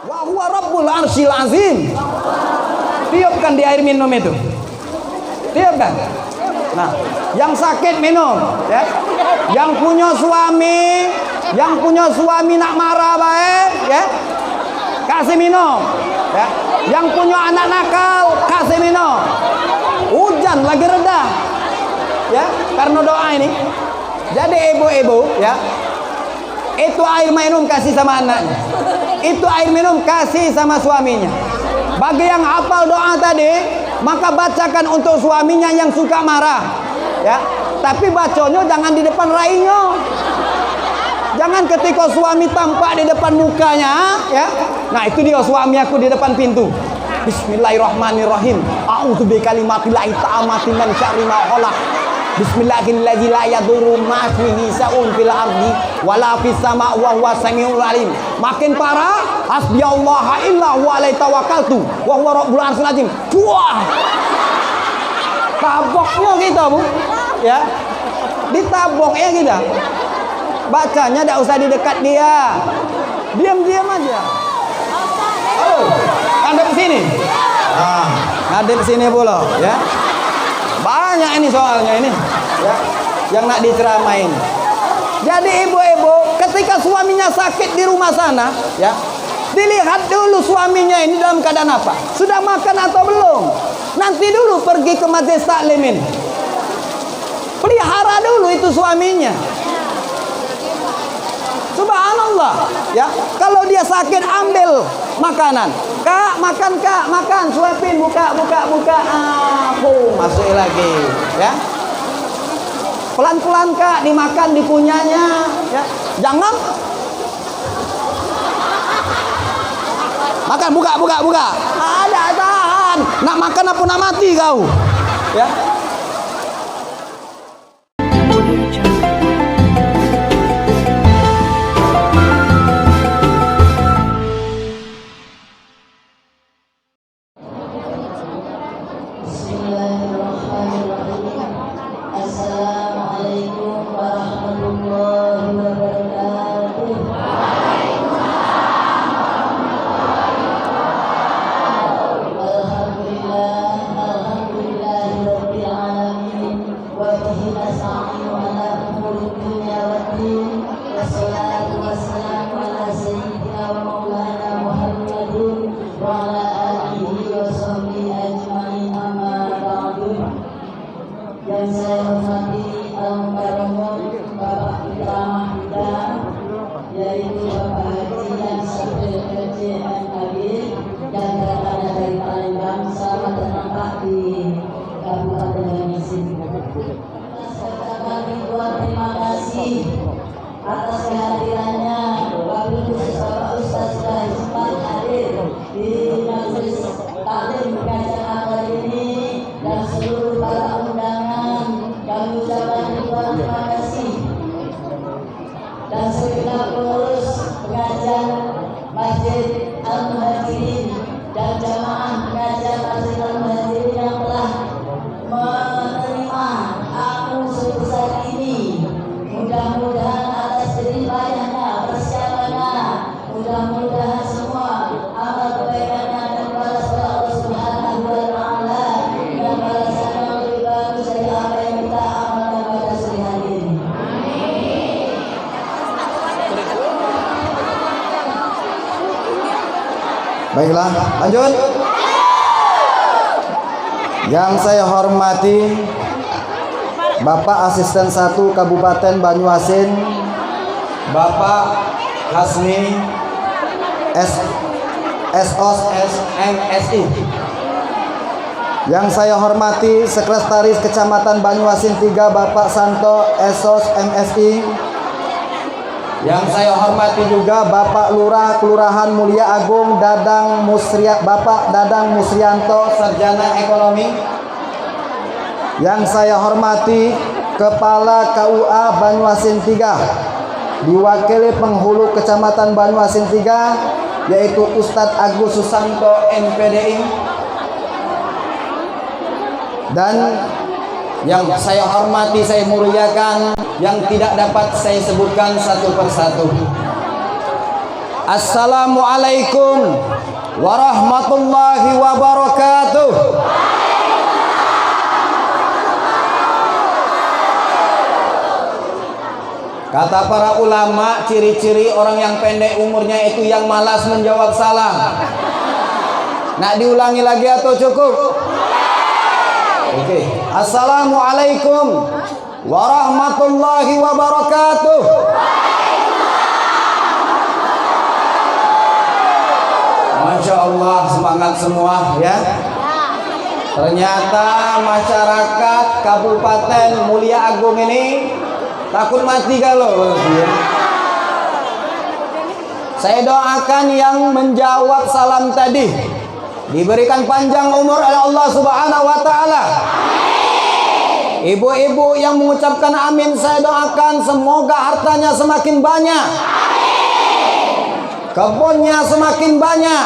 Wa huwa rabbul arsyil azim. Tiupkan di air minum itu. Tiupkan. Nah, yang sakit minum, ya. Yang punya suami nak marah baik, ya. Kasih minum, ya. Yang punya anak nakal, kasih minum. Hujan lagi reda, ya, karena doa ini. Jadi ibu-ibu, ya, itu air minum kasih sama anaknya, itu air minum kasih sama suaminya. Bagi yang hafal doa tadi, maka bacakan untuk suaminya yang suka marah, ya. Tapi bacanya jangan di depan rainya. Jangan ketika suami tampak di depan mukanya, ya. Nah, itu dia suami aku di depan pintu. Bismillahirrahmanirrahim. A'udzu bikalimatillahi ta'amati min syarri ma khalaq. Bismillahirrahmanirrahim. La yadurru ma ismihi sa'un fil ardi wala fis sama' wa huwa samiul alim. Makin parah, hasbiyallahu illa huwa alaihi tawakkaltu wa huwa rabbul arsyil azim. Wah. Taboknya kita, Bu. Ya. Ditaboknya kita. Bacanya tidak usah di dekat dia. Diam-diam aja. Halo. Ngadep sini. Nah, ngadep sini pula, ya. Banyak ini soalnya ini, ya, yang nak diceramain. Jadi ibu-ibu, ketika suaminya sakit di rumah sana, ya, dilihat dulu suaminya ini dalam keadaan apa. Sudah makan atau belum? Nanti dulu pergi ke majelis taklimin. Pelihara dulu itu suaminya. Subhanallah, ya. Kalau dia sakit, ambil makanan. Kak, makan kak, makan, suapin, buka. Masuk lagi, ya. Pelan-pelan kak, dimakan, dipunyanya, ya. Jangan. Makan, buka. Ada, tahan. Nak makan apa nak mati kau, ya. Atas kehadirannya, wabil khusus Bapak Ustaz dan sempat hadir di majelis taklim kajian akad ini dan seluruh para undangan, kami ucapkan ribuan terima kasih. Dan segenap pengurus pengajian Masjid Al-Muhajirin dan jamaah pengajian Masjid Al-Muhajirin yang telah menerima aku sebesar ini. Mudah-mudahan atas jeripayahnya, persiapannya, mudah-mudahan semua amal kebaikannya dan balas Allah Subhanahu wa Ta'ala dan balasannya lebih bagus dari apa yang kita amalkan pada sore hari ini. Baiklah, lanjut. Yang saya hormati Bapak Asisten 1 Kabupaten Banyuasin, Bapak Hasmi SOS MSI. Yang saya hormati Sekretaris Kecamatan Banyuasin 3 Bapak Santo SOS MSI. Yang saya hormati juga Bapak Lurah Kelurahan Mulia Agung Bapak Dadang Musrianto, Sarjana Ekonomi. Yang saya hormati Kepala KUA Banyuasin 3, diwakili penghulu Kecamatan Banyuasin 3, yaitu Ustadz Agus Susanto MPDI. Dan yang saya hormati, saya muliakan, yang tidak dapat saya sebutkan satu persatu. Assalamualaikum warahmatullahi wabarakatuh. Kata para ulama, ciri-ciri orang yang pendek umurnya itu yang malas menjawab salam. Nak diulangi lagi atau cukup? Oke. Assalamualaikum warahmatullahi wabarakatuh. Masya Allah, semangat semua ya. Ternyata masyarakat Kabupaten Mulia Agung ini takut mati kalau ya. Saya doakan yang menjawab salam tadi diberikan panjang umur oleh Allah Subhanahu wa taala. Ibu-ibu yang mengucapkan amin, saya doakan semoga hartanya semakin banyak. Kebunnya semakin banyak.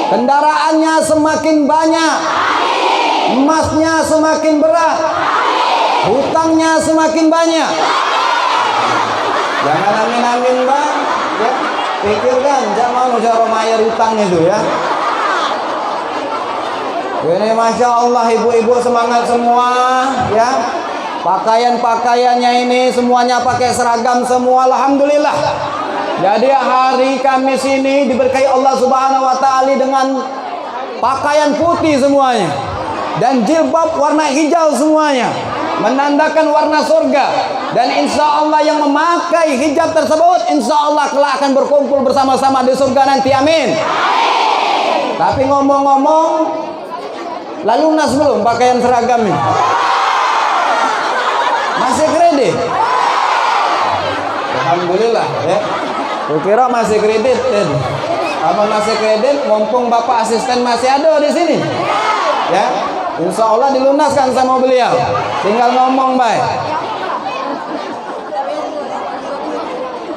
Kendaraannya semakin banyak. Emasnya semakin berat. Hutangnya semakin banyak. Jangan amin-amin bang ya. Pikirkan jangan cara bayar hutang itu ya. Ini Masya Allah, ibu-ibu semangat semua ya. Pakaian-pakaiannya ini semuanya pakai seragam semua, alhamdulillah. Jadi hari Kamis ini diberkahi Allah Subhanahu wa taala dengan pakaian putih semuanya dan jilbab warna hijau semuanya, menandakan warna surga. Dan insya Allah yang memakai hijab tersebut insya Allah kelak akan berkumpul bersama-sama di surga nanti, amin. Tapi ngomong-ngomong, lalu lunas belum pakaian seragam ini? Masih kredit? Alhamdulillah ya. Kukira masih kredit. Apa masih kredit? Mumpung Bapak asisten masih ada di sini. Ya, insya Allah dilunaskan sama beliau. Tinggal ngomong baik.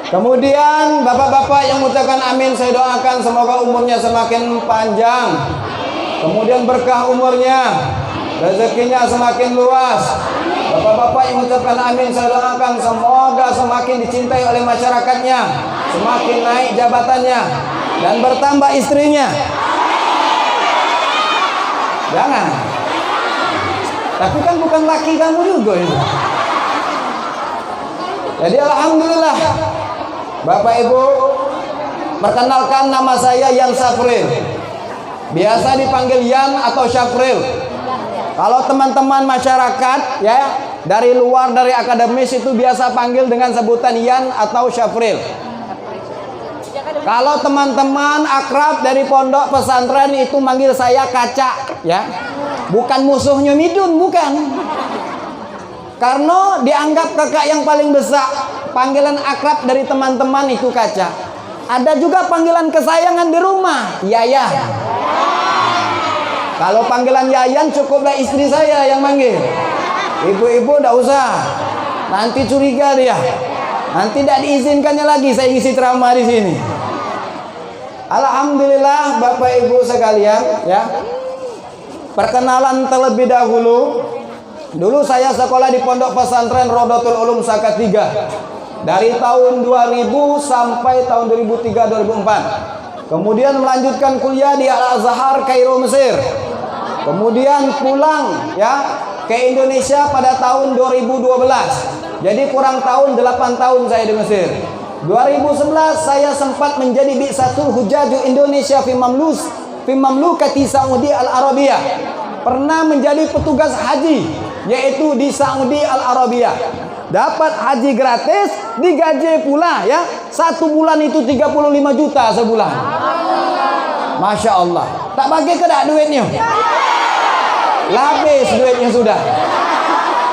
Kemudian bapak-bapak yang mengucapkan amin, saya doakan semoga umurnya semakin panjang. Kemudian berkah umurnya, rezekinya semakin luas. Bapak-bapak yang mengucapkan amin, saya doakan semoga semakin dicintai oleh masyarakatnya, semakin naik jabatannya, dan bertambah istrinya. Jangan. Tapi kan bukan laki kamu juga ini. Jadi alhamdulillah, Bapak Ibu, perkenalkan nama saya Yan Safril. Biasa dipanggil Yan atau Syafril. Kalau teman-teman masyarakat ya dari luar, dari akademis itu biasa panggil dengan sebutan Yan atau Syafril. Kalau teman-teman akrab dari pondok pesantren itu manggil saya Kaca ya. Bukan musuhnya Midun, bukan. Karena dianggap kakak yang paling besar. Panggilan akrab dari teman-teman itu Kaca. Ada juga panggilan kesayangan di rumah, Yaya. Kalau panggilan Yayan cukuplah istri saya yang manggil. Ibu-ibu enggak usah. Nanti curiga dia. Nanti tidak diizinkannya lagi saya isi ceramah di sini. Alhamdulillah Bapak Ibu sekalian ya. Perkenalan terlebih dahulu. Dulu saya sekolah di Pondok Pesantren Rodotul Ulum Salatiga. Dari tahun 2000 sampai tahun 2003-2004. Kemudian melanjutkan kuliah di Al-Azhar Kairo Mesir. Kemudian pulang ya ke Indonesia pada tahun 2012. Jadi kurang tahun 8 tahun saya di Mesir. 2011 saya sempat menjadi Bi'satul Hujjaj Indonesia fi Mamlukati Saudi Al-Arabiyah. Pernah menjadi petugas haji yaitu di Saudi Al-Arabiyah. Dapat haji gratis, digaji pula ya. 1 bulan itu 35 juta sebulan. Masya Allah. Tak bagi ke tak duitnya? Habis duitnya sudah.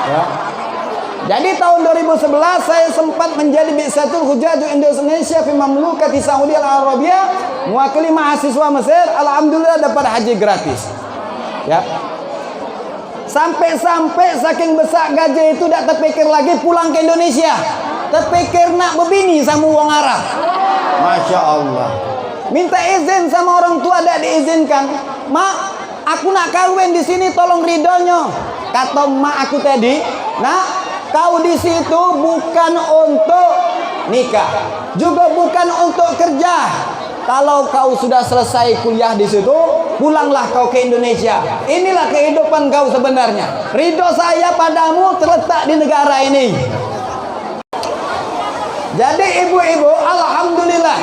Ya. Jadi tahun 2011 saya sempat menjadi Bi'satul Hujjaj Indonesia fi Mamlukati Saudi Al-Arabiyah, mewakili mahasiswa Mesir. Alhamdulillah dapat haji gratis. Ya. Sampai-sampai saking besar gaji itu tidak terpikir lagi pulang ke Indonesia. Terpikir nak berbini sama orang Arab. Masya Allah. Minta izin sama orang tua tidak diizinkan. Mak, aku nak kawin di sini, tolong ridhonya. Kata mak aku tadi, nak, kau di situ bukan untuk nikah. Juga bukan untuk kerja. Kalau kau sudah selesai kuliah di situ, pulanglah kau ke Indonesia. Inilah kehidupan kau sebenarnya. Ridho saya padamu terletak di negara ini. Jadi ibu-ibu, alhamdulillah,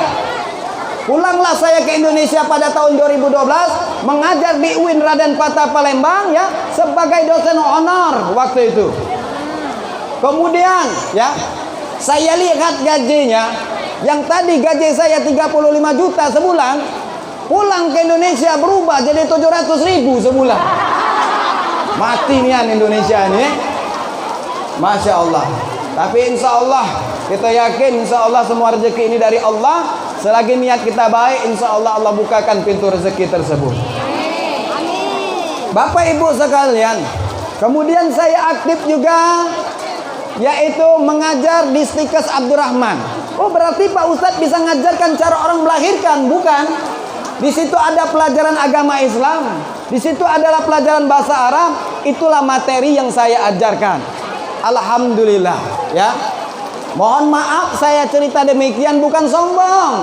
pulanglah saya ke Indonesia pada tahun 2012, mengajar di UIN Raden Patah Palembang ya, sebagai dosen honor waktu itu. Kemudian ya, saya lihat gajinya, yang tadi gaji saya 35 juta sebulan, pulang ke Indonesia berubah jadi 700.000 sebulan. Mati nian Indonesia ini. Masya Allah. Tapi insya Allah kita yakin, insya Allah semua rezeki ini dari Allah. Selagi niat kita baik, insya Allah Allah bukakan pintu rezeki tersebut. Bapak ibu sekalian, kemudian saya aktif juga, yaitu mengajar di Stikes Abdurrahman. Oh, berarti Pak Ustadz bisa ngajarkan cara orang melahirkan? Bukan. Di situ ada pelajaran agama Islam, di situ adalah pelajaran bahasa Arab. Itulah materi yang saya ajarkan. Alhamdulillah ya. Mohon maaf saya cerita demikian bukan sombong.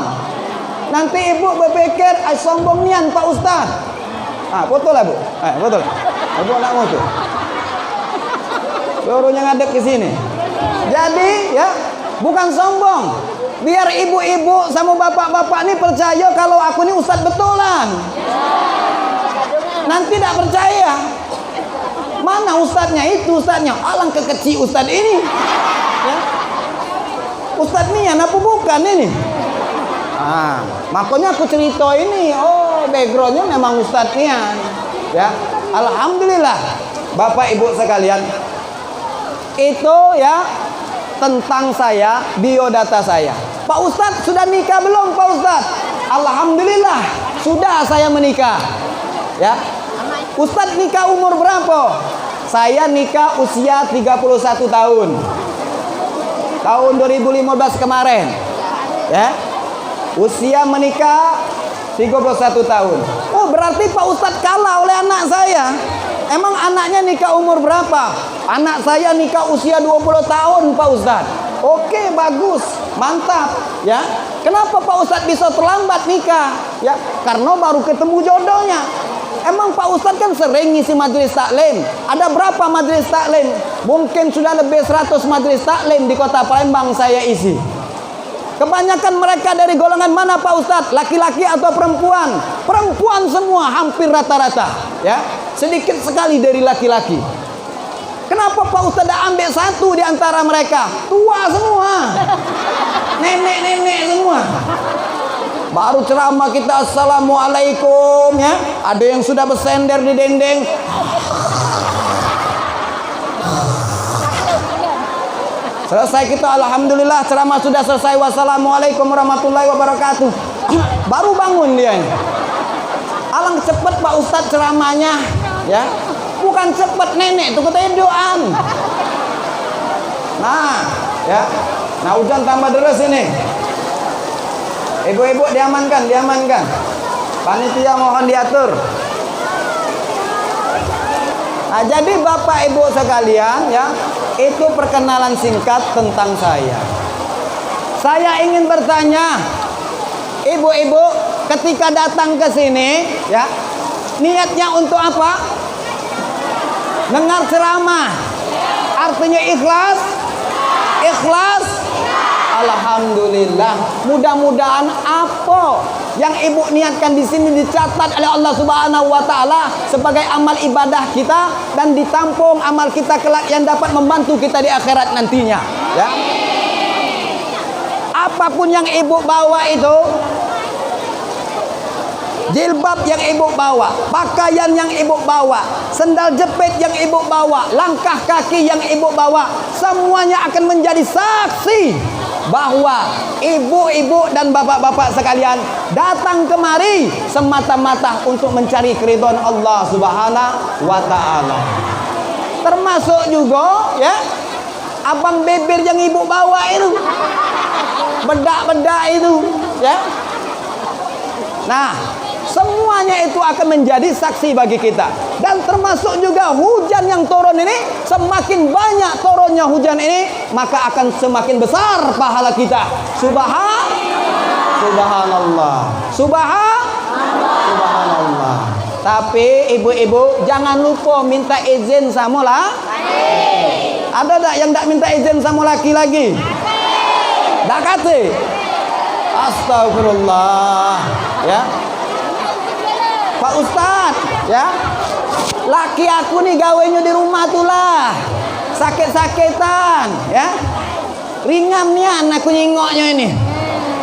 Nanti ibu berpikir sombong nian Pak Ustaz. Ah, foto lah bu. Foto lah. Ibu nak foto. Suruhnya ngadep ke sini. Jadi ya, bukan sombong. Biar ibu-ibu sama bapak-bapak ini percaya kalau aku ini ustaz betulan. Nanti tidak percaya. Mana ustadznya itu, ustadznya alangkah kecil ustadz ini ya. Ustadz ini apa bukan ini? Makanya aku cerita ini. Oh, backgroundnya memang ustadznya ya. Alhamdulillah Bapak Ibu sekalian, itu ya tentang saya, biodata saya. Pak Ustadz sudah nikah belum Pak Ustadz? Alhamdulillah sudah saya menikah ya. Ustadz nikah umur berapa? Saya nikah usia 31 tahun. Tahun 2015 kemarin. Ya. Usia menikah 31 tahun. Oh, berarti Pak Ustadz kalah oleh anak saya. Emang anaknya nikah umur berapa? Anak saya nikah usia 20 tahun Pak Ustadz. Oke, bagus. Mantap, ya. Kenapa Pak Ustadz bisa terlambat nikah? Ya, karena baru ketemu jodohnya. Emang Pak Ustadz kan sering ngisi majelis taklim. Ada berapa majelis taklim? Mungkin sudah lebih 100 majelis taklim di kota Palembang saya isi. Kebanyakan mereka dari golongan mana Pak Ustadz? Laki-laki atau perempuan? Perempuan semua, hampir rata-rata. Ya, sedikit sekali dari laki-laki. Kenapa Pak Ustadz ambil satu di antara mereka? Tua semua. Nenek-nenek semua. Baru ceramah kita assalamualaikum ya. Ada yang sudah bersender di dinding. Selesai kita alhamdulillah ceramah sudah selesai. Wassalamualaikum warahmatullahi wabarakatuh. Baru bangun dia. Alang cepet Pak Ustadz ceramahnya ya. Bukan cepet nenek itu ketiduran. Nah ya. Nah hujan tambah deras ini. Ibu-ibu diamankan, diamankan. Panitia mohon diatur. Nah, jadi Bapak Ibu sekalian ya, itu perkenalan singkat tentang saya. Saya ingin bertanya, ibu-ibu ketika datang ke sini ya, niatnya untuk apa? Dengar ceramah. Artinya ikhlas? Ikhlas? Alhamdulillah. Mudah-mudahan apa yang ibu niatkan di sini dicatat oleh Allah Subhanahu wa taala sebagai amal ibadah kita dan ditampung amal kita kelak yang dapat membantu kita di akhirat nantinya, ya. Apapun yang ibu bawa itu, jilbab yang ibu bawa, pakaian yang ibu bawa, sendal jepit yang ibu bawa, langkah kaki yang ibu bawa, semuanya akan menjadi saksi bahwa ibu-ibu dan bapak-bapak sekalian datang kemari semata-mata untuk mencari keridhaan Allah Subhanahu wa taala. Termasuk juga ya abang bibir yang ibu bawa itu, bedak-bedak itu ya. Nah, semuanya itu akan menjadi saksi bagi kita. Dan termasuk juga hujan yang turun ini, semakin banyak turunnya hujan ini, maka akan semakin besar pahala kita. Subhanallah. Subhanallah. Tapi ibu-ibu jangan lupa minta izin sama laki. Ada tak yang tak minta izin sama laki lagi? Tak kata. Astagfirullah. Ya. Pak Ustaz, ya. Laki aku nih gawainya di rumah tuh lah. Sakit-sakitan, ya. Ringan nian aku nyingoknya ini.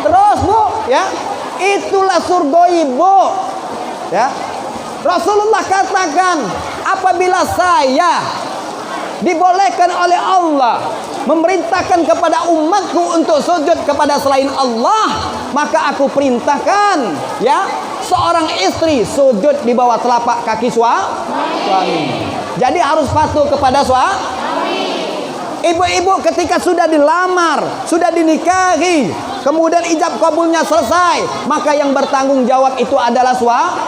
Terus, Bu, ya. Itulah surga ibu. Ya. Rasulullah katakan, apabila saya dibolehkan oleh Allah memerintahkan kepada umatku untuk sujud kepada selain Allah, maka aku perintahkan, ya, seorang istri sujud di bawah telapak kaki suami. Jadi harus patuh kepada suami. Ibu-ibu ketika sudah dilamar, sudah dinikahi, kemudian ijab kabulnya selesai, maka yang bertanggung jawab itu adalah suami.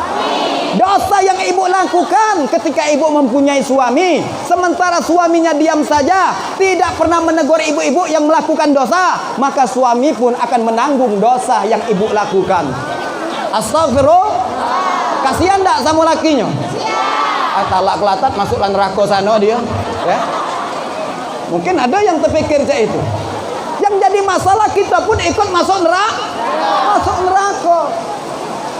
Dosa yang ibu lakukan ketika ibu mempunyai suami, sementara suaminya diam saja, tidak pernah menegur ibu-ibu yang melakukan dosa, maka suami pun akan menanggung dosa yang ibu lakukan. Astagfirullah. Kasihan tak sama lakinya? Talak kelatat masuklah neraka sana dia, ya. Mungkin ada yang terpikir cak itu. Yang jadi masalah kita pun ikut masuk neraka.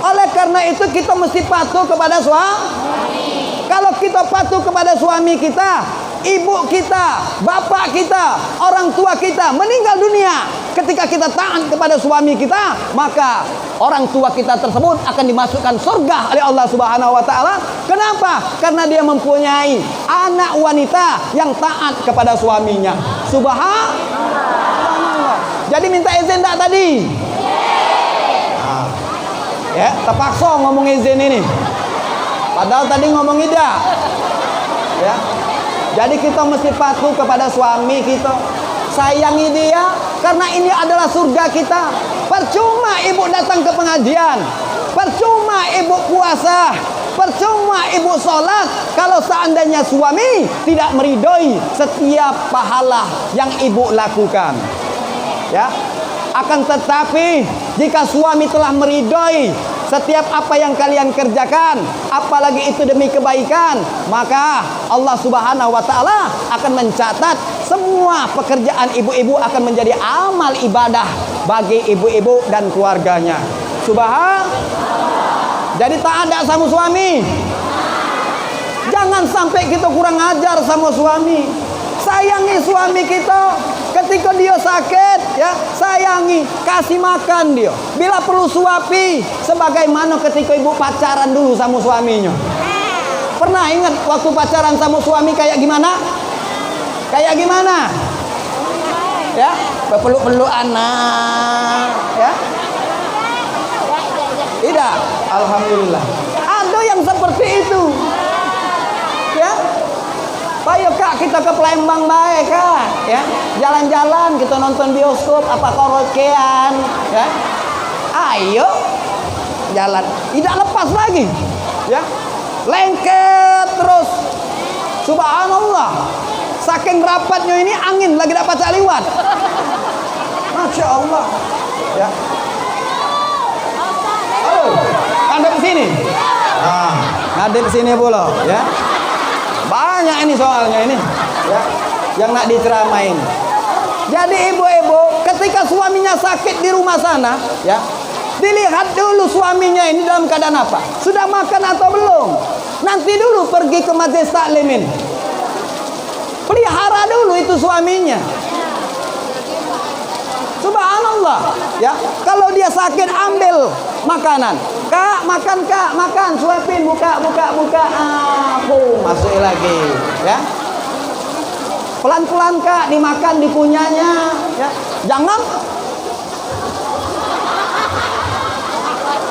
Oleh karena itu kita mesti patuh kepada suami. Kalau kita patuh kepada suami kita, ibu kita, bapak kita, orang tua kita meninggal dunia, ketika kita taat kepada suami kita, maka orang tua kita tersebut akan dimasukkan surga oleh Allah Subhanahu wa taala. Kenapa? Karena dia mempunyai anak wanita yang taat kepada suaminya. Subhanallah. Jadi minta izin tak tadi? Ya, terpaksa ngomong izin ini. Padahal tadi ngomong tidak. Ya. Jadi kita mesti patuh kepada suami kita. Sayangi dia karena ini adalah surga kita. Percuma ibu datang ke pengajian, percuma ibu puasa, percuma ibu sholat kalau seandainya suami tidak meridhoi setiap pahala yang ibu lakukan. Ya. Akan tetapi jika suami telah meridhoi setiap apa yang kalian kerjakan, apalagi itu demi kebaikan, maka Allah Subhanahu wa taala akan mencatat semua pekerjaan ibu-ibu akan menjadi amal ibadah bagi ibu-ibu dan keluarganya. Jadi tak ada sama suami. Jangan sampai kita kurang ajar sama suami. Sayangi suami kita. Ketika dia sakit, ya, sayangi, kasih makan dia. Bila perlu suapi, sebagaimana ketika ibu pacaran dulu sama suaminya. Pernah ingat waktu pacaran sama suami kayak gimana? Kayak gimana? Ya, peluk-peluk anak, ya. Tidak, alhamdulillah. Ada yang seperti itu. Ya. Ayo kak, kita ke Palembang baik kak, ya, jalan-jalan, kita nonton bioskop, apa karaokean, ya, ayo, jalan, tidak lepas lagi, ya, lengket terus, subhanallah, saking rapatnya ini angin lagi dapat tak liwat, masya Allah, ya, halo, ngadep sini, ngadep sini pula, ya. Banyak ini soalnya ini, ya, yang nak diceramain. Jadi ibu-ibu ketika suaminya sakit di rumah sana, ya, dilihat dulu suaminya ini dalam keadaan apa, sudah makan atau belum. Nanti dulu pergi ke majelis taklim ini, pelihara dulu itu suaminya. Subhanallah, ya. Kalau dia sakit ambil makanan. Kak, makan, suapin, buka. Masuk lagi, ya. Pelan-pelan kak, dimakan dipunyanya, ya. Jangan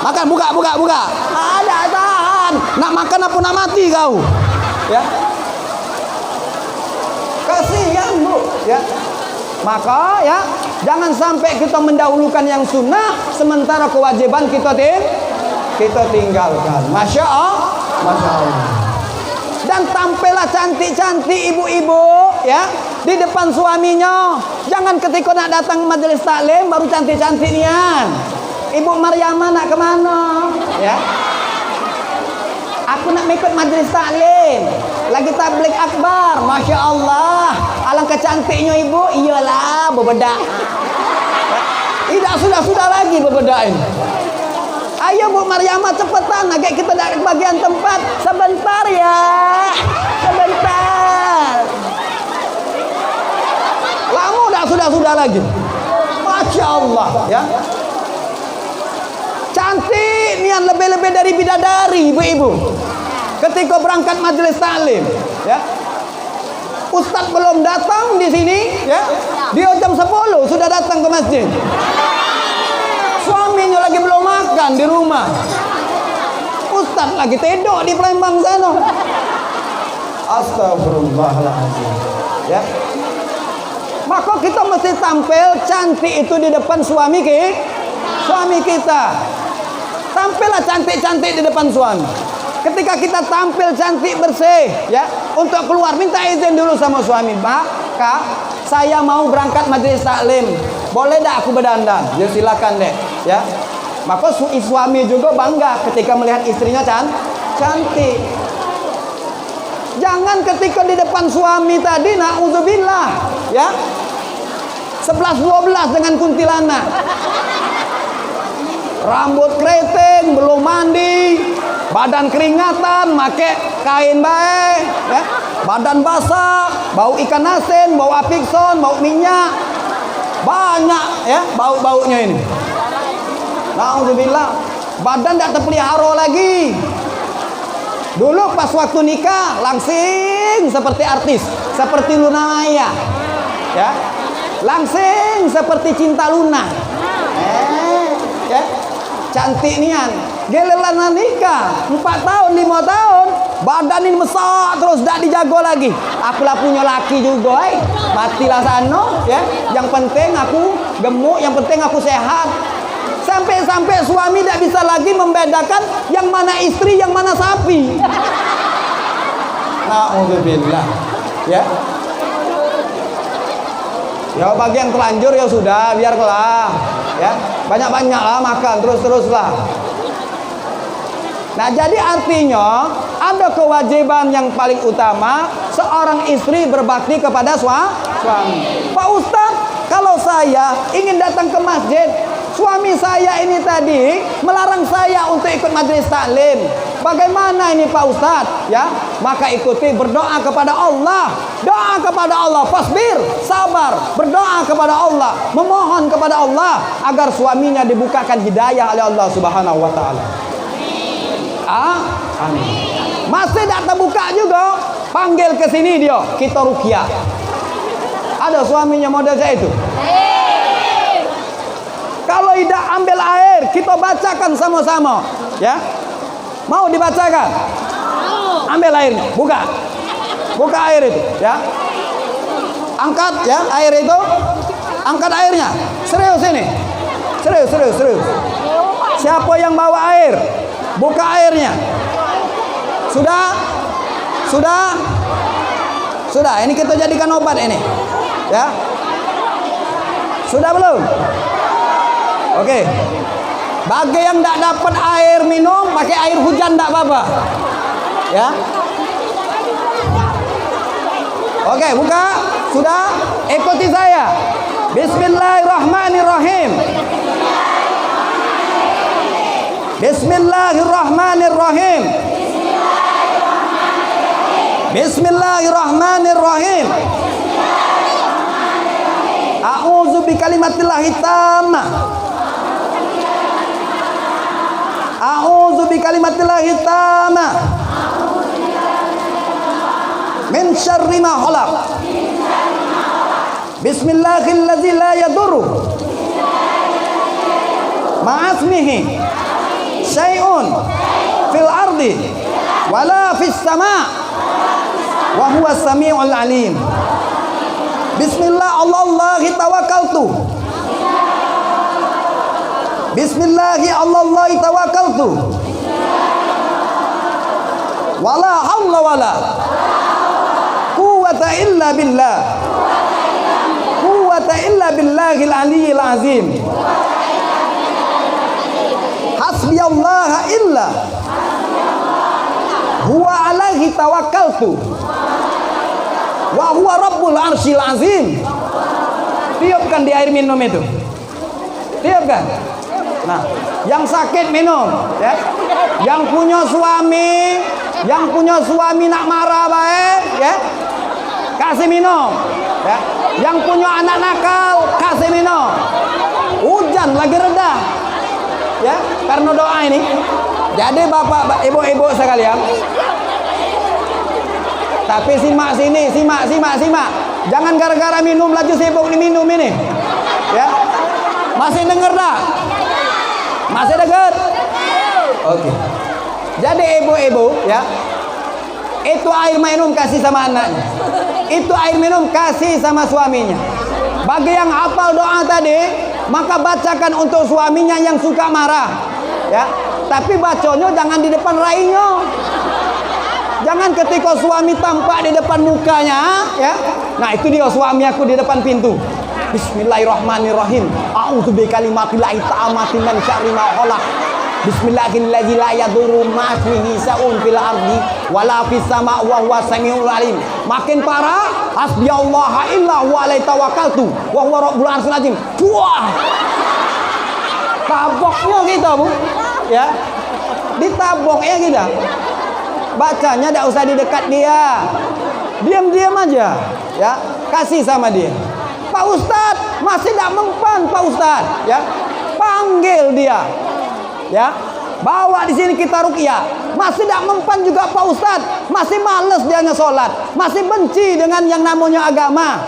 makan, buka. Ada tahan. Nak makan apa nak mati kau, ya. Kasihan bu, ya. Maka ya, jangan sampai kita mendahulukan yang sunnah sementara kewajiban kita kita tinggalkan. Masya Allah, Masya Allah. Dan tampillah cantik-cantik ibu-ibu ya di depan suaminya. Jangan ketika nak datang majelis taklim baru cantik-cantik nian. Ibu Maryamah nak kemana? Ya. Aku nak ikut majelis taklim. Lagi tabligh akbar. Masya Allah. Alangkah cantiknya ibu. Iyalah berbedak. Tidak sudah lagi berbedak ini. Ayo Bu Maryamah cepetan, agak kita dari bagian tempat. Sebentar ya, sebentar. Lama sudah lagi. Masya Allah ya. Cantik nian lebih-lebih dari bidadari ibu-ibu. Ketika berangkat majelis taklim, ya. Ustadz belum datang di sini, ya. Dia jam 10 sudah datang ke masjid. Suaminya lagi belum makan di rumah. Ustadz lagi tidur di Palembang sana. Astagfirullahaladzim. Ya. Maka kita mesti tampil cantik itu di depan suami kita. Tampillah cantik-cantik di depan suami. Ketika kita tampil cantik bersih, ya, untuk keluar minta izin dulu sama suami. Kak, saya mau berangkat majelis taklim. Boleh dah aku berdandan? Ya silakan deh, ya. Maka suami juga bangga ketika melihat istrinya cantik. Jangan ketika di depan suami tadi naudzubillah, ya. 11-12 dengan kuntilanak. Rambut keriting, belum mandi, badan keringatan, make kain baik, ya. Badan basah, bau ikan asin, bau apikson, bau minyak. Banyak ya bau-baunya ini. Nauzubillah. Badan tak terpelihara lagi. Dulu pas waktu nikah langsing seperti artis, seperti Luna Maya. Ya. Langsing seperti Cinta Luna. Ya. Cantik nian. Gelelan nikah 4 tahun, 5 tahun, badan ini besar terus tak dijaga lagi. Aku lah punya laki juga, matilah sana, ya. Yang penting aku gemuk, yang penting aku sehat. Sampai suami tak bisa lagi membedakan yang mana istri, yang mana sapi. Alhamdulillah, ya. Ya bagian telanjur ya sudah, biarlah, ya. Banyak-banyaklah makan, terus-teruslah. Nah, jadi artinya ada kewajiban yang paling utama seorang istri berbakti kepada suami. Pak Ustadz, kalau saya ingin datang ke masjid, suami saya ini tadi melarang saya untuk ikut majelis taklim. Bagaimana ini Pak Ustadz? Ya, maka ikuti berdoa kepada Allah. Doa kepada Allah, fasbir, sabar, berdoa kepada Allah, memohon kepada Allah agar suaminya dibukakan hidayah oleh Allah Subhanahu wa taala. Amin. Masih tak terbuka juga, panggil ke sini dia, kita ruqyah. Ada suaminya model saya itu. Kalau tidak ambil air, kita bacakan sama-sama, ya. Mau dibacakan? Ambil airnya, buka air itu, ya. Angkat ya air itu, angkat airnya. Serius ini, serius. Siapa yang bawa air? Buka airnya. Sudah. Ini kita jadikan obat ini. Ya. Sudah belum? Oke. Bagi yang tidak dapat air minum, pakai air hujan tidak apa-apa. Ya. Oke, buka. Sudah. Ikuti saya. Bismillahirrahmanirrahim. Bismillahirrahmanirrahim. Bismillahirrahmanirrahim. A'udzu bikalimatillahi tammah. A'udzu bikalimatillahi tammah. Min syarri ma khalaq. Bismillahirrahmanirrahim. La yadurru ma'asmihi syai'un fil ardi wala fis sama' wa huwa samiul alim. Bismillah Allahi tawakkaltu. Bismillahi Allahi tawakkaltu wala haula wala quwwata illa billah. Quwwata illa billahil aliyyil azim. Hasbiyallah illa huwa alaihi tawakkaltu wa huwa rabbul arsyil azim. Tiupkan di air minum itu. Tiupkan. Nah, yang sakit minum, ya. Yang punya suami nak marah baik, ya. Kasih minum, ya. Yang punya anak nakal, kasih minum. Hujan lagi reda, ya. Karena doa ini. Jadi bapak, ibu-ibu sekalian. Tapi simak sini, simak. Jangan gara-gara minum laju sibuk diminum ini, ya. Masih dengar dah? Masih dengar? Oke. Jadi ibu-ibu, ya. Itu air minum kasih sama anaknya. Itu air minum kasih sama suaminya. Bagi yang hafal doa tadi, maka bacakan untuk suaminya yang suka marah, ya. Tapi bacanya jangan di depan rainya. Jangan ketika suami tampak di depan mukanya, ya. Nah, itu dia suami aku di depan pintu. Bismillahirrahmanirrahim. A'udzu bikalimatillahit tammati min syarri ma khalaq. Bismillahirrahmanirrahim. La yadurru ma ismihi sa'un fil ardi wala fis sama' wa huwa samiul alim. Makin parah, hasbiyallahu illa huwa alaihi tawakkaltu wa huwa rabbul arsyil azim. Wah. Taboknya kita, Bu. Ya. Ditaboknya kita. Bacanya tidak usah di dekat dia. Diam-diam aja, ya. Kasih sama dia. Pak Ustadz masih tidak mempan, Pak Ustadz, ya. Panggil dia, ya. Bawa di sini kita ruqyah. Masih tidak mempan juga Pak Ustadz. Masih males dia sholat. Masih benci dengan yang namanya agama,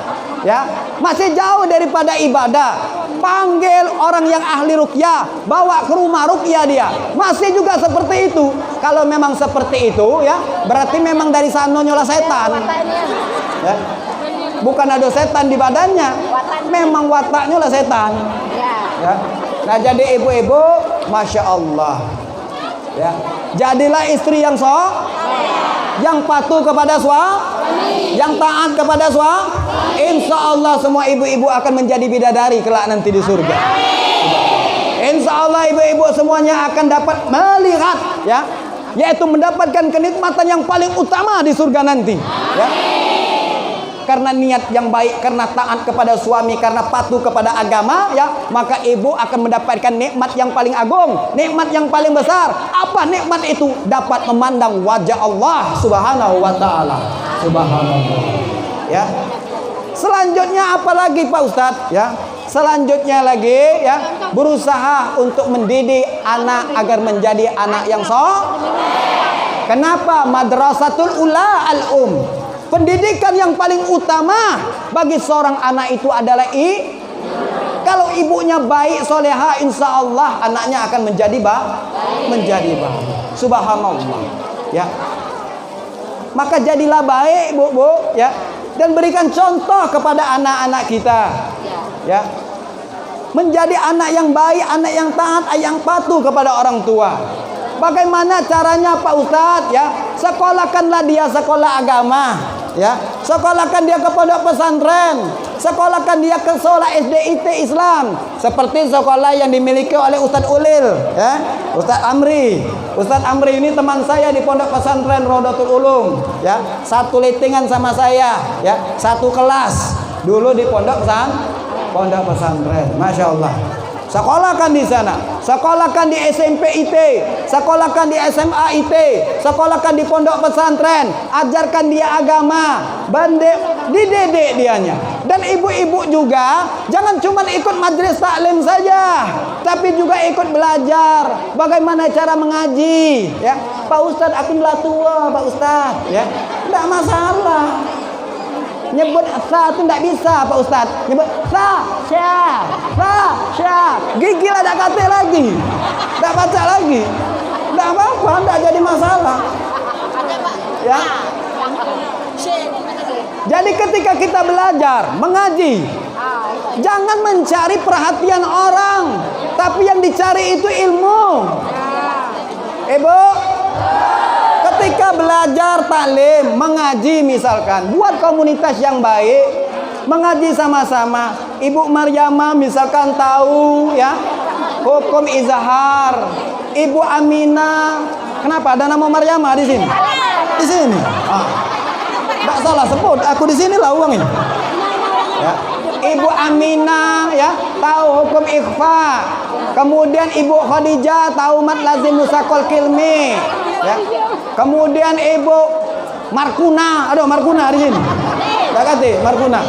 ya. Masih jauh daripada ibadah. Panggil orang yang ahli ruqyah, bawa ke rumah ruqyah dia. Masih juga seperti itu. Kalau memang seperti itu, ya, berarti memang dari sana nyola setan, ya. Bukan ada setan di badannya, memang wataknya lah setan, ya. Nah, jadi ibu-ibu, masya Allah, ya, jadilah istri yang yang patuh kepada suami, yang taat kepada suami. Insya Allah semua ibu-ibu akan menjadi bidadari kelak nanti di surga. Insya Allah ibu-ibu semuanya akan dapat melihat, ya, yaitu mendapatkan kenikmatan yang paling utama di surga nanti, ya. Karena niat yang baik, karena taat kepada suami, karena patuh kepada agama, ya, maka ibu akan mendapatkan nikmat yang paling agung, nikmat yang paling besar. Apa nikmat itu? Dapat memandang wajah Allah Subhanahu wa taala. Subhanallah. Ya. Selanjutnya apa lagi Pak Ustadz? Ya. Selanjutnya lagi, ya, berusaha untuk mendidik anak agar menjadi anak yang Kenapa? Madrasatul ula al-um. Pendidikan yang paling utama bagi seorang anak itu adalah kalau ibunya baik, soleha, insya Allah anaknya akan menjadi baik. Subhanallah, ya. Maka jadilah baik, bu, ya, dan berikan contoh kepada anak-anak kita, ya. Menjadi anak yang baik, anak yang taat, yang patuh kepada orang tua. Bagaimana caranya Pak Ustadz, ya? Sekolahkanlah dia sekolah agama, ya. Sekolahkan dia ke pondok pesantren, sekolahkan dia ke sekolah SDIT Islam, seperti sekolah yang dimiliki oleh Ustadz Ulil, ya. Ustadz Amri ini teman saya di pondok pesantren Rodatul Ulum, ya. Satu litingan sama saya, ya. Satu kelas dulu di pondok pesantren, masya Allah. Sekolahkan di sana, sekolahkan di SMP IT, sekolahkan di SMA IT, sekolahkan di pondok pesantren, ajarkan dia agama, dididik dianya. Dan ibu-ibu juga jangan cuma ikut majelis taklim saja, tapi juga ikut belajar bagaimana cara mengaji, ya. Pak Ustadz aku telah tua, Pak Ustadz, ya. Tidak masalah. Nyebut sa itu tidak bisa Pak Ustadz. Nyebut sa, sya. Gigi lah tak kata lagi, tak baca lagi, tidak apa-apa, tidak jadi masalah, ya. Jadi ketika kita belajar mengaji, jangan mencari perhatian orang, tapi yang dicari itu ilmu. Ibu, ketika Kita belajar taklim, mengaji misalkan, buat komunitas yang baik, mengaji sama-sama. Ibu Maryamah misalkan tahu ya hukum izhar. Ibu Aminah, kenapa ada nama Maryamah di sini? Di sini. Enggak salah sebut, aku di sini lah uang ini. Ya. Ibu Aminah ya tahu hukum ikhfa. Kemudian Ibu Khadijah tahu mat lazim musaqal kilmi. Ya. Kemudian Ibu Markuna, aduh Markuna di sini. Enggak kate Markuna.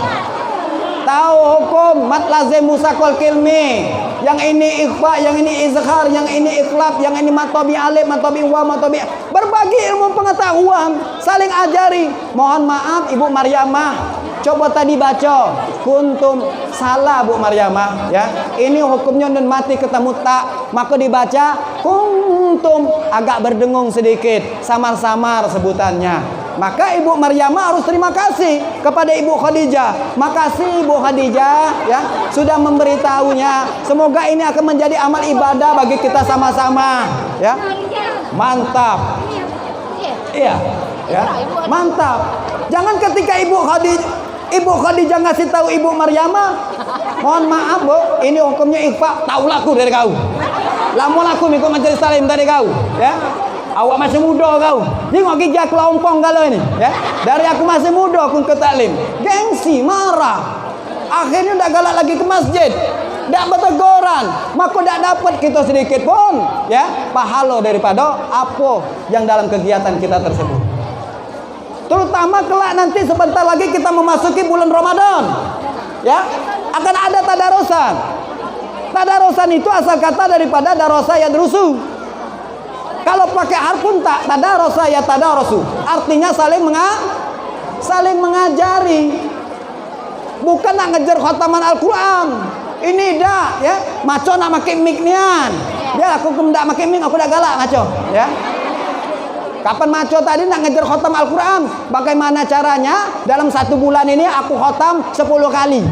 Tahu hukum mat lazim musaqal kilmi. Yang ini ikhfa, yang ini izhar, yang ini ikhlab, yang ini matobi alif, matobi wa, matobi. Berbagi ilmu pengetahuan, saling ajari. Mohon maaf Ibu Maryamah, coba tadi baca kuntum salah Bu Maryamah ya. Ini hukumnya nun mati ketemu tak, maka dibaca kuntum agak berdengung sedikit, samar-samar sebutannya. Maka Ibu Maryamah harus terima kasih kepada Ibu Khadijah. Makasih Ibu Khadijah ya sudah memberitahunya. Semoga ini akan menjadi amal ibadah bagi kita sama-sama ya. Mantap. Iya ya. Mantap. Jangan ketika Ibu Khadijah ngasih tahu Ibu Maryamah, mohon maaf Bu, ini hukumnya ikhfa, tahu laku dari kau. Lamun aku ikut majelis salim dari kau ya. Awak masih muda kau. Tengok kijak kelompong kalau ini ya. Dari aku masih muda aku ke taklim. Gengsi, marah. Akhirnya ndak galak lagi ke masjid. Ndak berteguran, maka ndak dapat kita sedikit pun ya pahala daripada apa yang dalam kegiatan kita tersebut. Terutama kelak nanti sebentar lagi kita memasuki bulan Ramadan. Ya, akan ada tadarusan. Tadarusan itu asal kata daripada darasa yadrusu. Kalau pakai harfun tak, tadarasa ya tadarasu. Artinya saling mengajari. Bukan nak ngejar khataman Al-Quran. Ini dah ya, maco nak pakai mic nian. Ya aku ndak pakai mic, aku dah galak maco, ya. Kapan maco tadi nak ngejar khatam Al-Quran? Bagaimana caranya? Dalam 1 bulan ini aku khatam 10 kali.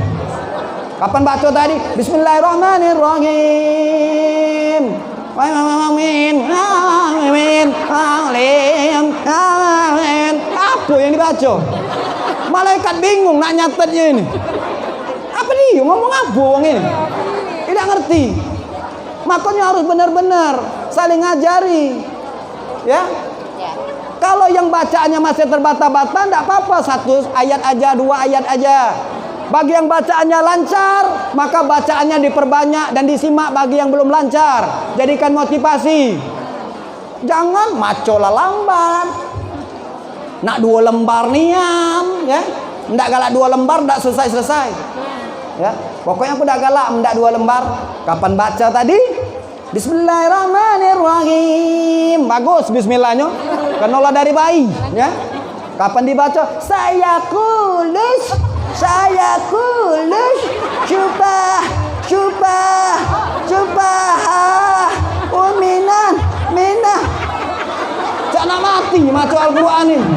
Kapan baca tadi? Bismillahirrahmanirrahim. Amin. Amin. Amin. Amin. Apa yang dibaca? Malaikat bingung nak nyatetnya ini. Apa dia ngomong apa wong ini? Tidak ngerti. Makanya harus benar-benar saling ngajari. Ya. Kalau yang bacaannya masih terbata-bata, tidak apa-apa, 1 ayat aja, 2 ayat aja. Bagi yang bacaannya lancar, maka bacaannya diperbanyak dan disimak bagi yang belum lancar. Jadikan motivasi. Jangan maco lah lambat. Nak 2 lembar niam, ya. Ndak galak 2 lembar, ndak selesai-selesai. Ya. Pokoknya aku dah galak ndak 2 lembar. Kapan baca tadi? Bismillahirrahmanirrahim. Bagus bismillahnya. Kenola dari bayi, ya. Kapan dibaca? Saya kulus cuba uminan minah. Jangan mati maco Al-Quran ini,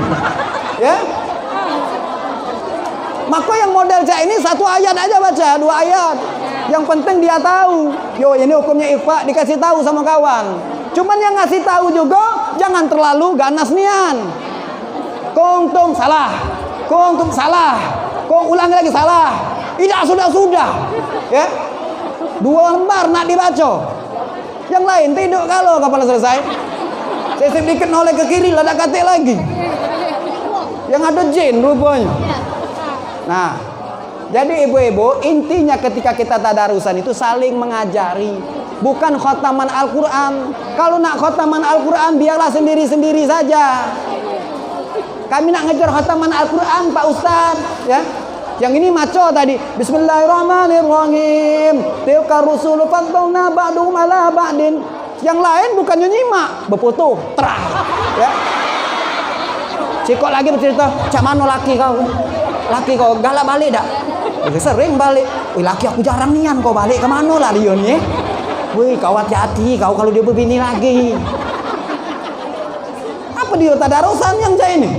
ya. Maka yang model cak ini 1 ayat aja baca, 2 ayat. Yang penting dia tahu. Yo ini hukumnya ikhfa, dikasih tahu sama kawan. Cuman yang ngasih tahu juga jangan terlalu ganas nian. Kuntum salah. Kau ulangi lagi salah. Tidak sudah. Ya. 2 lembar nak dibaca. Yang lain tidur kalau kapan selesai. Sesip dikit noleh ke kiri lah dak katik lagi. Yang ada jin rupanya. Nah, jadi ibu-ibu, intinya ketika kita tadarusan itu saling mengajari, bukan khataman Al-Quran. Kalau nak khataman Al-Quran biarlah sendiri-sendiri saja. Kami nak ngejar khataman Al-Quran Pak Ustaz, ya. Yang ini maco tadi. Bismillahirrahmanirrahim. Tilka rusulu faddalna ba'dhum ala ba'din. Yang lain bukannya nyimak, berfoto, terah, ya. Cikok lagi bercerita, "Cak mano laki kau? Laki kau galak balik dak?" Sering balik. Wih, laki aku jarang nian, kau balik ke mana lah dia ni? Wih, kau hati-hati kau kalau dia berbini lagi. Apa dia tadarusan yang cak ini?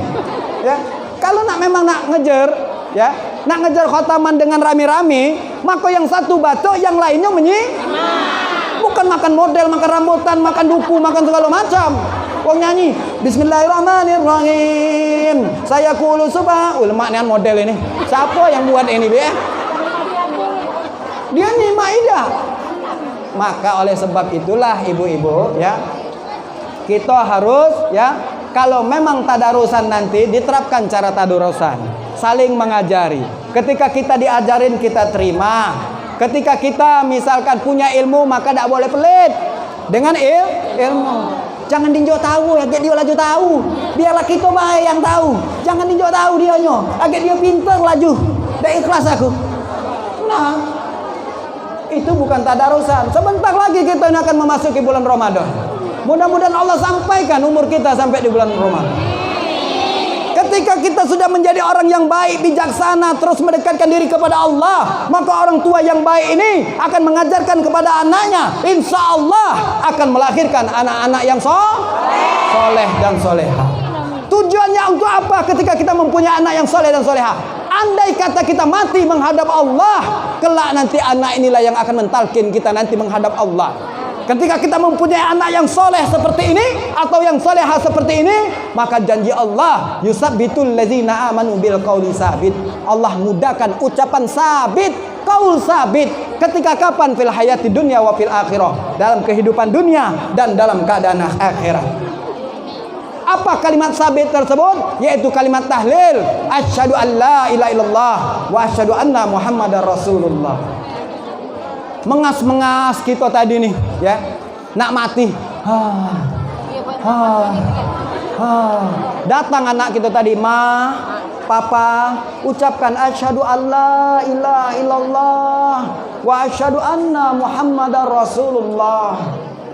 Ya, kalau nak memang nak ngejar, ya, nak ngejar khataman dengan rame-rame, maka yang satu baca, yang lainnya menyimak. Bukan makan model, makan rambutan, makan duku, makan segala macam. Wong nyanyi Bismillahirrahmanirrahim. Saya qulu subha. Ulama nian model ini. Siapa yang buat ini, Be? Dia nyimak ida. Maka oleh sebab itulah ibu-ibu ya, kita harus ya, kalau memang tadarusan nanti diterapkan cara tadarusan, saling mengajari. Ketika kita diajarin kita terima. Ketika kita misalkan punya ilmu maka tidak boleh pelit dengan ilmu. Jangan dinjau tahu, agak dia laju tahu. Biarlah kita baik yang tahu. Jangan dinjau tahu dia nyo, agak dia pintar laju. Dah ikhlas aku. Nah, itu bukan tadarusan. Sebentar lagi kita akan memasuki bulan Ramadan. Mudah-mudahan Allah sampaikan umur kita sampai di bulan Ramadan. Ketika kita sudah menjadi orang yang baik, bijaksana, terus mendekatkan diri kepada Allah, maka orang tua yang baik ini akan mengajarkan kepada anaknya, insya Allah akan melahirkan anak-anak yang soleh dan soleha. Tujuannya untuk apa ketika kita mempunyai anak yang soleh dan soleha? Andai kata kita mati menghadap Allah, kelak nanti anak inilah yang akan mentalkin kita nanti menghadap Allah. Ketika kita mempunyai anak yang soleh seperti ini atau yang soleha seperti ini, maka janji Allah, yusabbitul ladzina amanu bil qauli sabit. Allah mudahkan ucapan sabit, qaul sabit. Ketika kapan? Fil hayati dunya wa fil akhirah. Dalam kehidupan dunia dan dalam keadaan akhirat. Apa kalimat sabit tersebut? Yaitu kalimat tahlil, asyhadu an la ilaha illallah wa asyhadu anna muhammadar rasulullah. Mengas-mengas kita tadi nih ya, nak mati. Datang anak kita tadi, ma, papa, ucapkan asyhadu alla ilaha illallah wa asyhadu anna muhammadar rasulullah.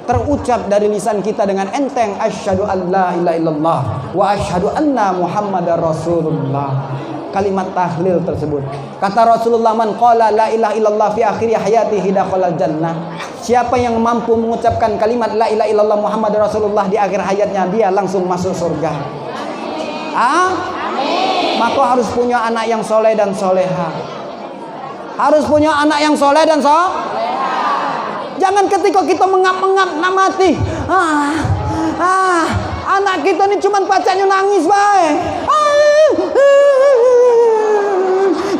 Terucap dari lisan kita dengan enteng, asyhadu alla ilaha illallah wa asyhadu anna muhammadar rasulullah. Kalimat tahlil tersebut. Kata Rasulullah, man qala la ilaha illallah fi akhir hayatihi dakhalal jannah. Siapa yang mampu mengucapkan kalimat la ilaha illallah Muhammad Rasulullah di akhir hayatnya, dia langsung masuk surga. Amin. Maka harus punya anak yang soleh dan soleha. Harus punya anak yang soleh dan soleha. Jangan ketika kita mengap-mengap nak mati. Anak kita ini cuma pacanya nangis bae.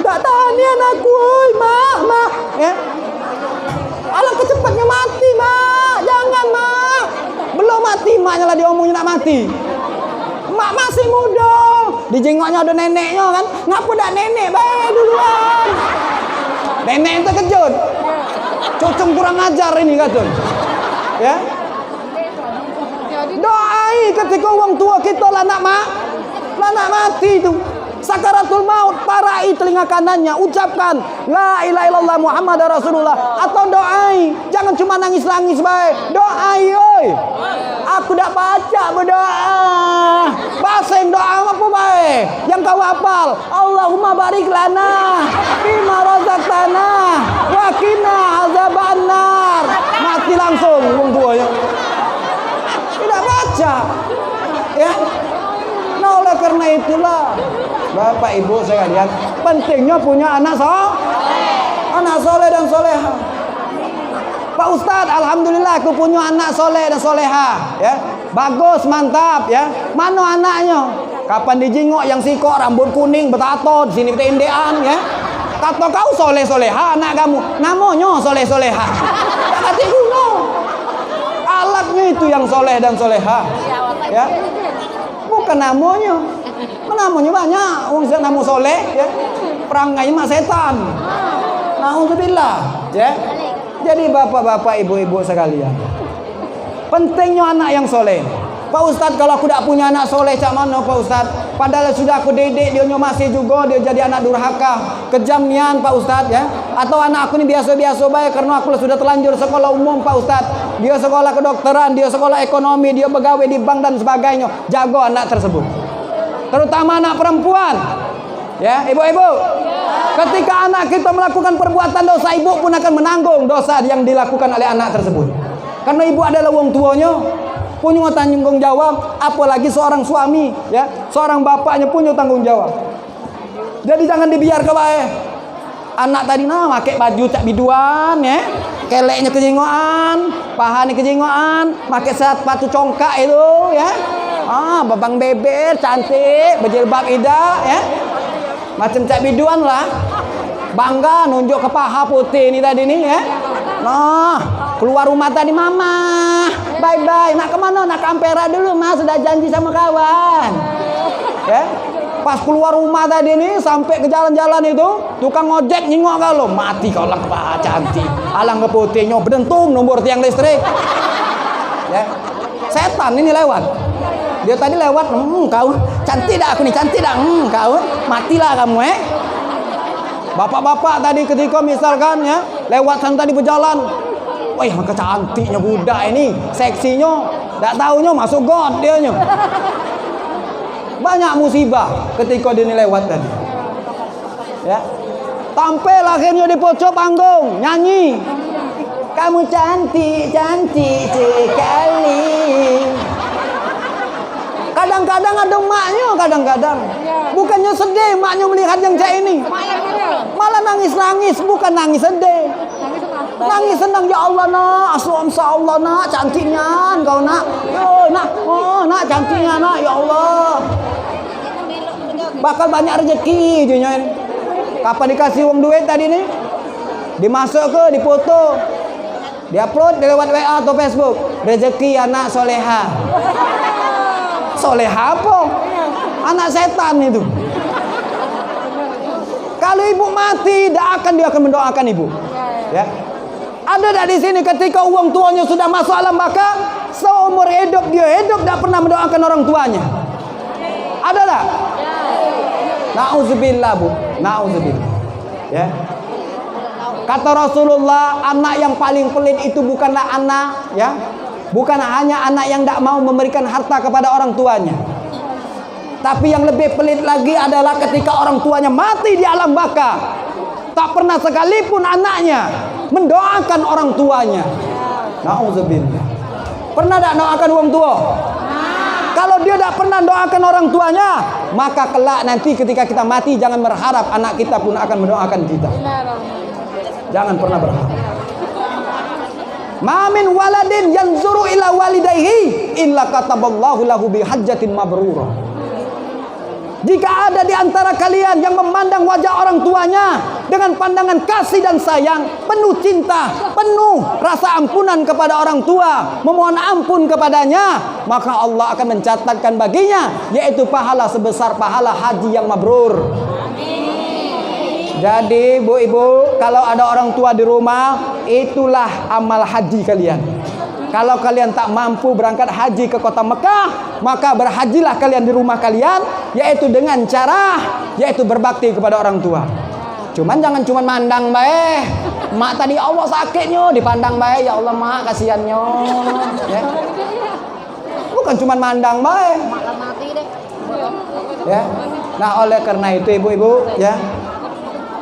Tak tahan ya anakku, mak. Ya. Alah kecepatnya mati, mak. Jangan, mak. Belum mati, maknya lah diomongnya nak mati. Mak masih muda. Di jengoknya ada neneknya kan. Ngapa dak nenek bae duluan? Nenek itu kejut. Cucung kurang ajar ini katun. Ya. Doai ketika orang tua kita lah nak mati itu. Sakaratul maut, parai telinga kanannya, ucapkan la ilaha illallah Muhammad Rasulullah, atau doai. Jangan cuma nangis-nangis baik. Doai oi. Aku dak baca berdoa. Bahasa yang doa apa baik? Yang kau hafal. Allahumma barik lana bima razaqtana wa qina azabannar. Mati langsung wong tuanya. Tidak baca. Ya. Nah, oleh karena itulah Bapak Ibu sekalian, pentingnya punya anak soleh dan soleha. Pak Ustadz, alhamdulillah aku punya anak soleh dan soleha. Ya, bagus, mantap. Ya, mana anaknya? Kapan dijengok yang sikok rambut kuning betato di sini betindean ya? Kata kau soleh soleha anak kamu, namanya soleh soleha. Tak guna. Alatnya itu yang soleh dan soleha. Ya, bukan namanya. Namanya banyak, wong nama soleh ya. Perangai mak setan. Nauzubillah, ya. Jadi bapak-bapak, ibu-ibu sekalian, pentingnya anak yang soleh. Pak Ustadz, kalau aku tidak punya anak soleh, cak mana Pak Ustadz? Padahal sudah aku didik, dia masih juga dia jadi anak durhaka, kejam nian Pak Ustadz ya. Atau anak aku ini biasa-biasa baik karena aku sudah terlanjur sekolah umum Pak Ustadz. Dia sekolah kedokteran, dia sekolah ekonomi, dia pegawai di bank dan sebagainya. Jago anak tersebut. Terutama anak perempuan. Ya, ibu-ibu. Ketika anak kita melakukan perbuatan dosa, ibu pun akan menanggung dosa yang dilakukan oleh anak tersebut. Karena ibu adalah wong tuanya, punya tanggung jawab, apalagi seorang suami, ya. Seorang bapaknya punya tanggung jawab. Jadi jangan dibiarkan bae. Anak tadi pakai baju cak biduan ya. keleknya kejingoan, pahanya kejingoan, pakai sepatu congkak itu ya. Babang beber cantik, berjilbab ida ya. Macam Cak Biduan lah. Bangga nunjuk ke paha putih ini tadi nih ya. Nah, keluar rumah tadi mama. Bye-bye. Nak kemana? Nak ke Ampera dulu mas. Sudah janji sama kawan. Ya. Pas keluar rumah tadi nih sampai ke jalan-jalan itu, tukang ojek nyingok kalau mati kau lang paha cantik. Alang ke putihnya berdentung nomor tiang listrik. Ya. Setan ini lewat. Dia tadi lewat, kau cantik dah aku nih, cantik dah, kau matilah kamu Bapak-bapak tadi ketika misalkan ya lewat sana tadi berjalan, wah maka cantiknya budak ini, seksinya, tak taunya masuk god dia nya. Banyak musibah ketika dia lewat tadi. Ya, tampil akhirnya di pojok panggung nyanyi, kamu cantik cantik sekali. Kadang-kadang ada maknya, kadang-kadang bukannya sedih maknya melihat yang kayak ini, malah nangis-nangis, bukan nangis sedih, nangis senang. Ya Allah nak, asya Allah nak, cantiknya engkau nak, yo nak, nak cantiknya nak, ya Allah, bakal banyak rezeki junya. Kapan dikasih uang duit tadi nih, dimasuk ke, dipoto, diupload lewat WA atau Facebook, rezeki anak soleha. Soleha apa? Anak setan itu. Kalau ibu mati, dia akan mendoakan ibu. Ya. Ada tak di sini ketika uang tuanya sudah masuk alam baka, seumur hidup dia hidup tidak pernah mendoakan orang tuanya? Ada tak? Nauzubillah bu, nauzubillah. Ya. Kata Rasulullah, anak yang paling pelit itu bukanlah anak, ya. Bukan hanya anak yang tidak mau memberikan harta kepada orang tuanya. Tapi yang lebih pelit lagi adalah ketika orang tuanya mati di alam baka, tak pernah sekalipun anaknya mendoakan orang tuanya. Nauzubillah. Pernah tak doakan orang tua? Kalau dia tidak pernah doakan orang tuanya, maka kelak nanti ketika kita mati jangan berharap anak kita pun akan mendoakan kita. Jangan pernah berharap. Ma min waladin yanzuru ila walidayhi illa kataballahu lahu bihajjatin mabrurah. Jika ada di antara kalian yang memandang wajah orang tuanya dengan pandangan kasih dan sayang, penuh cinta, penuh rasa ampunan kepada orang tua, memohon ampun kepadanya, maka Allah akan mencatatkan baginya yaitu pahala sebesar pahala haji yang mabrur. Jadi ibu-ibu, kalau ada orang tua di rumah, itulah amal haji kalian. Kalau kalian tak mampu berangkat haji ke kota Mekah, maka berhajilah kalian di rumah kalian, yaitu dengan cara berbakti kepada orang tua. Cuman jangan cuman mandang baik. Mak tadi Allah sakitnya dipandang baik, ya Allah mak kasihannya. Ya. Bukan cuman mandang baik. Ya. Nah, oleh karena itu ibu-ibu, ya.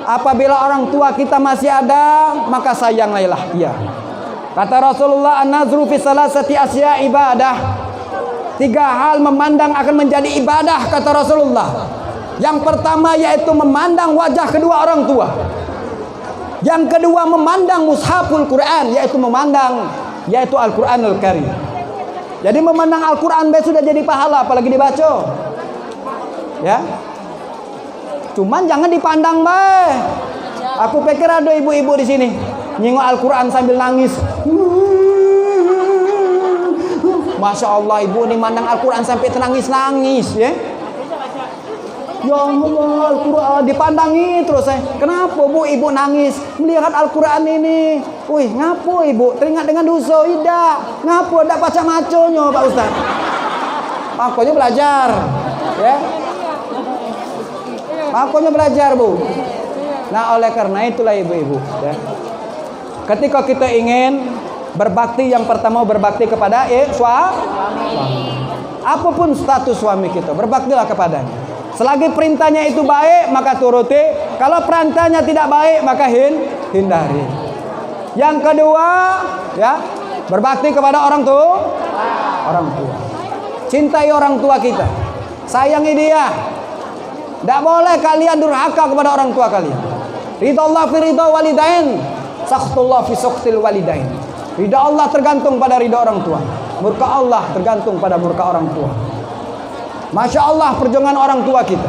Apabila orang tua kita masih ada, maka sayanglah dia. Kata Rasulullah, an-nazru fi salasati asya ibadah. 3 hal memandang akan menjadi ibadah, kata Rasulullah. Yang pertama yaitu memandang wajah kedua orang tua. Yang kedua memandang mushaful Quran, yaitu Al-Quranul Karim. Jadi memandang Al-Quran sudah jadi pahala, apalagi dibaca. Ya. Cuman jangan dipandang baik. Aku pikir ada ibu-ibu di sini nyengok Al-Quran sambil nangis. Masya Allah, ibu ini mandang Al-Quran sampai tenangis-nangis, ya. Ya Allah, Al-Quran dipandangi terus. Kenapa bu ibu nangis melihat Al-Quran ini? Wih, ngapo ibu? Teringat dengan dosa? Tidak. Ngapo? Tidak baca maconya Pak Ustaz. Makanya belajar, ya. Makanya belajar bu. Nah oleh karena itulah ibu-ibu, ya. Ketika kita ingin berbakti, yang pertama berbakti kepada suami. Apapun status suami kita, berbaktilah kepadanya. Selagi perintahnya itu baik, maka turuti. Kalau perintahnya tidak baik, maka hindari. Yang kedua, ya, berbakti kepada orang tua. Cintai orang tua kita, sayangi dia. Tidak boleh kalian durhaka kepada orang tua kalian. Ridha Allah fi ridha walidain. Sakhtullah fi sukhtil walidain. Ridha Allah tergantung pada ridha orang tua. Murka Allah tergantung pada murka orang tua. Masya Allah perjuangan orang tua kita.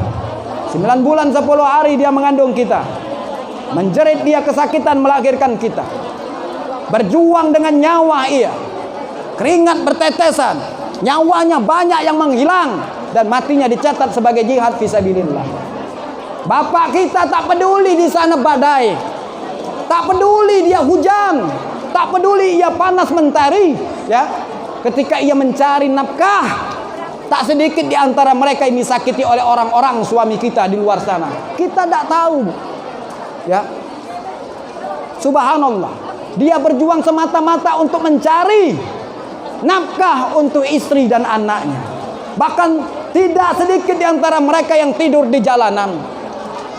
9 bulan 10 hari dia mengandung kita. Menjerit dia kesakitan melahirkan kita. Berjuang dengan nyawa ia. Keringat bertetesan. Nyawanya banyak yang menghilang. Dan matinya dicatat sebagai jihad fisabilillah. Bapak kita tak peduli di sana badai. Tak peduli dia hujan. Tak peduli ia panas mentari. Ya, ketika ia mencari nafkah, tak sedikit di antara mereka ini disakiti oleh orang-orang suami kita di luar sana. Kita tak tahu. Ya. Subhanallah. Dia berjuang semata-mata untuk mencari nafkah untuk istri dan anaknya. Bahkan tidak sedikit di antara mereka yang tidur di jalanan.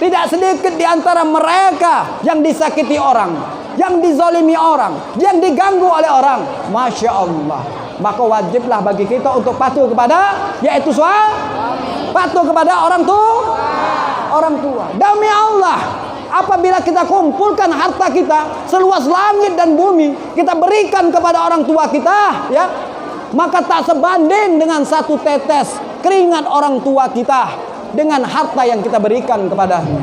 Tidak sedikit di antara mereka yang disakiti orang, yang dizalimi orang, yang diganggu oleh orang. Masya Allah. Maka wajiblah bagi kita untuk patuh kepada, yaitu patuh kepada orang tua. Demi Allah, apabila kita kumpulkan harta kita seluas langit dan bumi, kita berikan kepada orang tua kita, ya, maka tak sebanding dengan satu tetes keringat orang tua kita dengan harta yang kita berikan kepadanya.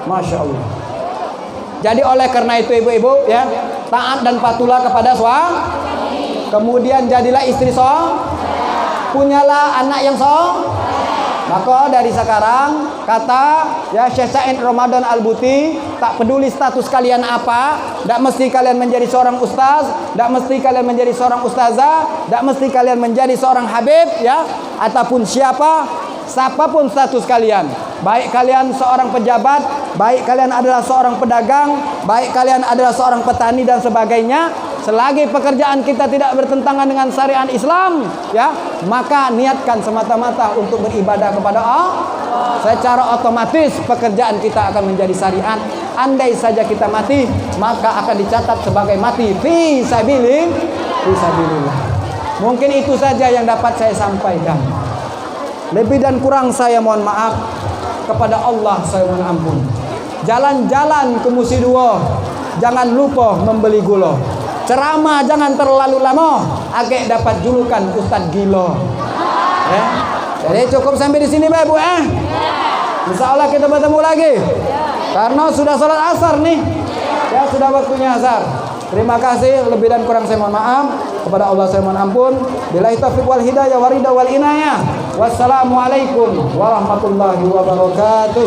Masya Allah. Jadi oleh karena itu ibu-ibu, ya, taat dan patuhlah kepada suami. Kemudian jadilah istri punyalah anak yang Maka dari sekarang kata ya Syekh Said Ramadan Al-Buti, tak peduli status kalian apa, tak mesti kalian menjadi seorang ustaz, tak mesti kalian menjadi seorang ustazah, tak mesti kalian menjadi seorang habib, ya, ataupun siapapun status kalian. Baik kalian seorang pejabat, baik kalian adalah seorang pedagang, baik kalian adalah seorang petani dan sebagainya, selagi pekerjaan kita tidak bertentangan dengan syariat Islam, ya, maka niatkan semata-mata untuk beribadah kepada Allah. Secara otomatis pekerjaan kita akan menjadi syariat. Andai saja kita mati, maka akan dicatat sebagai mati fi sabilillah. Mungkin itu saja yang dapat saya sampaikan. Lebih dan kurang saya mohon maaf. Kepada Allah saya mohon ampun. Jalan-jalan ke Musiduo, jangan lupa membeli gula. Ceramah jangan terlalu lama, agak dapat julukan Ustadz Gilo. Ya. Jadi cukup sampai di sini Bapak Ibu, Insya Allah kita bertemu lagi. Karena sudah sholat asar nih. Ya, sudah waktunya asar. Terima kasih, lebih dan kurang saya mohon maaf. Kepada Allah saya mohon ampun. Billahi taufiq wal hidayah warida wal inayah. Wassalamualaikum warahmatullahi wabarakatuh.